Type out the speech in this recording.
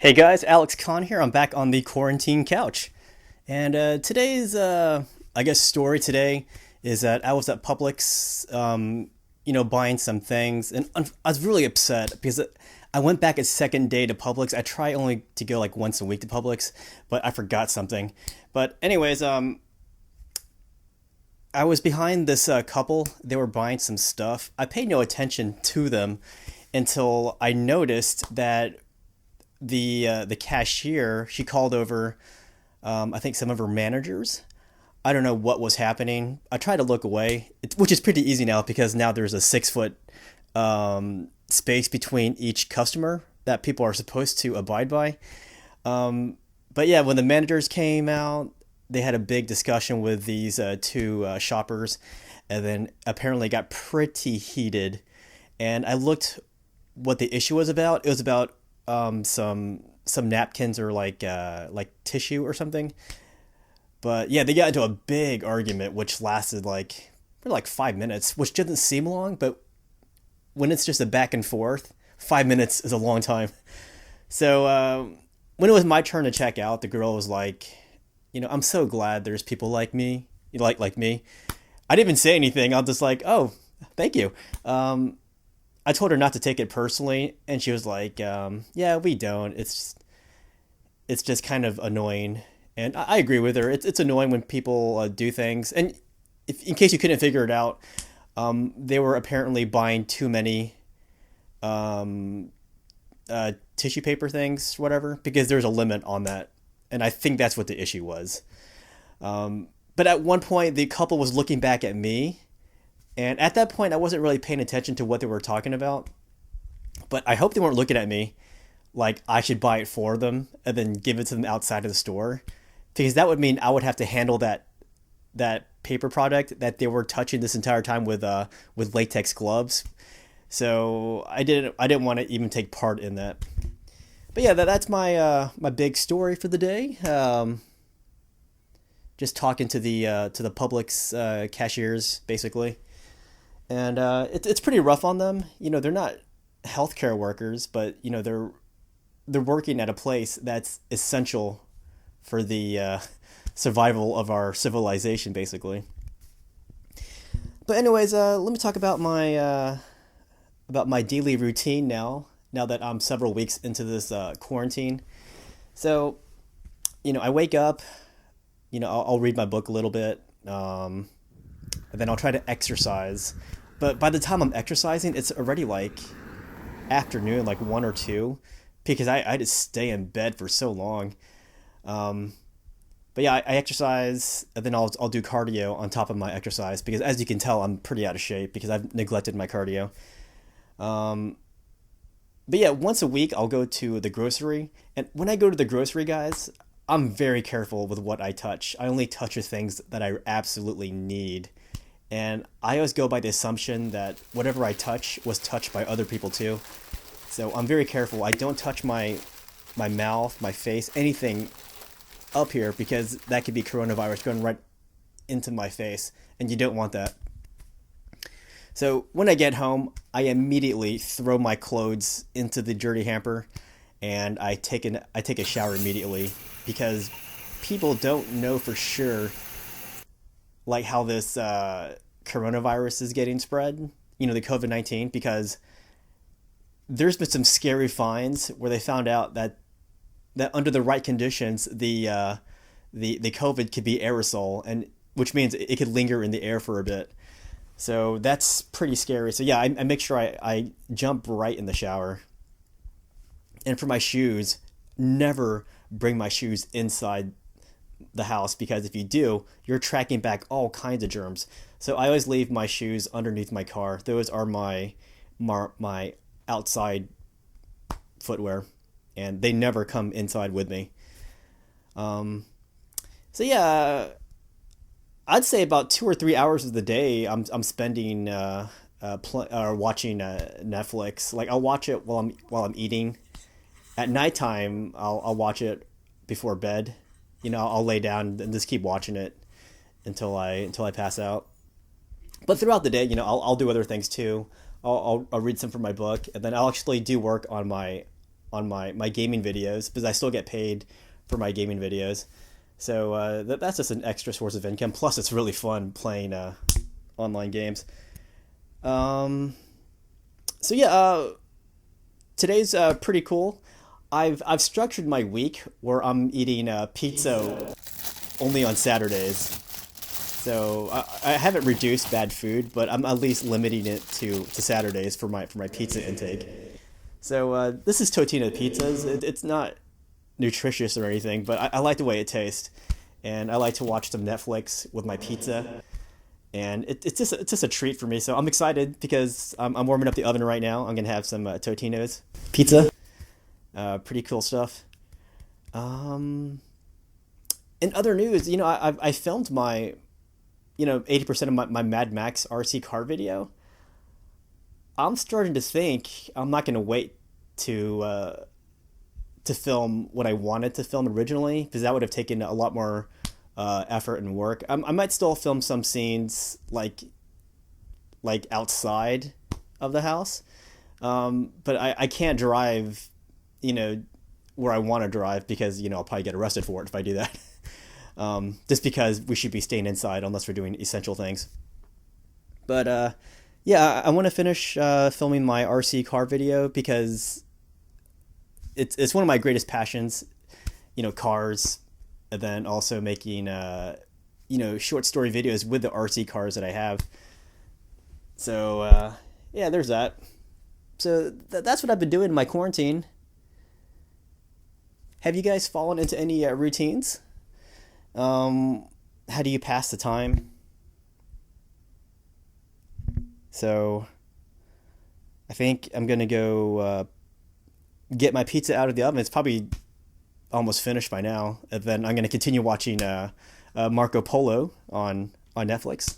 Hey guys, Alex Kahn here. I'm back on the quarantine couch. And today's, I guess, story today is that I was at Publix, buying some things. And I was really upset because I went back a second day to Publix. I try only to go like once a week to Publix, but I forgot something. But, anyways, I was behind this couple. They were buying some stuff. I paid no attention to them until I noticed that the cashier she called over I think some of her managers. I don't know what was happening. I tried to look away, which is pretty easy now because now there's a 6 foot space between each customer that people are supposed to abide by. But yeah, when the managers came out, they had a big discussion with these two shoppers, and then apparently got pretty heated. And I looked what the issue was about. It was about some napkins or like tissue or something. But yeah, they got into a big argument which lasted like 5 minutes, which doesn't seem long, but when it's just a back and forth, 5 minutes is a long time. So when it was my turn to check out, the girl was like, I'm so glad there's people like me, like me. I didn't even say anything. I'm just like, oh, thank you. I told her not to take it personally, and she was like, "Yeah, we don't. It's just kind of annoying." And I agree with her. It's annoying when people do things. And if in case you couldn't figure it out, they were apparently buying too many tissue paper things, whatever, because there's a limit on that. And I think that's what the issue was. But at one point, the couple was looking back at me, and at that point, I wasn't really paying attention to what they were talking about. But I hope they weren't looking at me like I should buy it for them and then give it to them outside of the store, because that would mean I would have to handle that paper product that they were touching this entire time with latex gloves. So I didn't want to even take part in that. But yeah, that's my big story for the day. Just talking to the Publix cashiers basically, and it's pretty rough on them. They're not healthcare workers, but they're working at a place that's essential for the survival of our civilization, basically. But anyways, let me talk about my daily routine now. Now that I'm several weeks into this quarantine, so I wake up. I'll read my book a little bit, and then I'll try to exercise. But by the time I'm exercising, it's already like afternoon, like 1 or 2, because I just stay in bed for so long. Um, but yeah, I exercise, and then I'll do cardio on top of my exercise because, as you can tell, I'm pretty out of shape because I've neglected my cardio. Um, but yeah, once a week I'll go to the grocery, and when I go to the grocery, guys, I'm very careful with what I touch. I only touch the things that I absolutely need. And I always go by the assumption that whatever I touch was touched by other people too. So I'm very careful. I don't touch my mouth, my face, anything up here because that could be coronavirus going right into my face, and you don't want that. So when I get home, I immediately throw my clothes into the dirty hamper, and I take a shower immediately because people don't know for sure like how this coronavirus is getting spread. The COVID-19, because there's been some scary finds where they found out that under the right conditions, the COVID could be aerosol, and which means it could linger in the air for a bit. So that's pretty scary. So yeah, I make sure I jump right in the shower. And for my shoes, never bring my shoes inside the house, because if you do, you're tracking back all kinds of germs. So I always leave my shoes underneath my car. Those are my outside footwear, and they never come inside with me. Um, so yeah, I'd say about 2 or 3 hours of the day I'm spending watching Netflix. Like I'll watch it while I'm eating. At nighttime, I'll watch it before bed. I'll lay down and just keep watching it until I pass out. But throughout the day, I'll do other things too. I'll read some from my book, and then I'll actually do work on on my gaming videos because I still get paid for my gaming videos. So that's just an extra source of income. Plus, it's really fun playing online games. So yeah, today's pretty cool. I've structured my week where I'm eating pizza only on Saturdays. So I haven't reduced bad food, but I'm at least limiting it to Saturdays for my pizza intake. So this is Totino pizzas. It's not nutritious or anything, but I like the way it tastes, and I like to watch some Netflix with my pizza, and it's just a treat for me. So I'm excited because I'm warming up the oven right now. I'm gonna have some Totino's pizza. Pretty cool stuff. In other news, I filmed my 80% of my Mad Max RC car video. I'm starting to think I'm not going to wait to film what I wanted to film originally, because that would have taken a lot more effort and work. I might still film some scenes like outside of the house, but I can't drive, where I want to drive because I'll probably get arrested for it if I do that. Just because we should be staying inside unless we're doing essential things. But yeah, I want to finish filming my RC car video because it's one of my greatest passions, cars, and then also making short story videos with the RC cars that I have. So yeah, there's that. So that's what I've been doing in my quarantine. Have you guys fallen into any routines? How do you pass the time? So I think I'm gonna go get my pizza out of the oven. It's probably almost finished by now, and then I'm gonna continue watching Marco Polo on Netflix.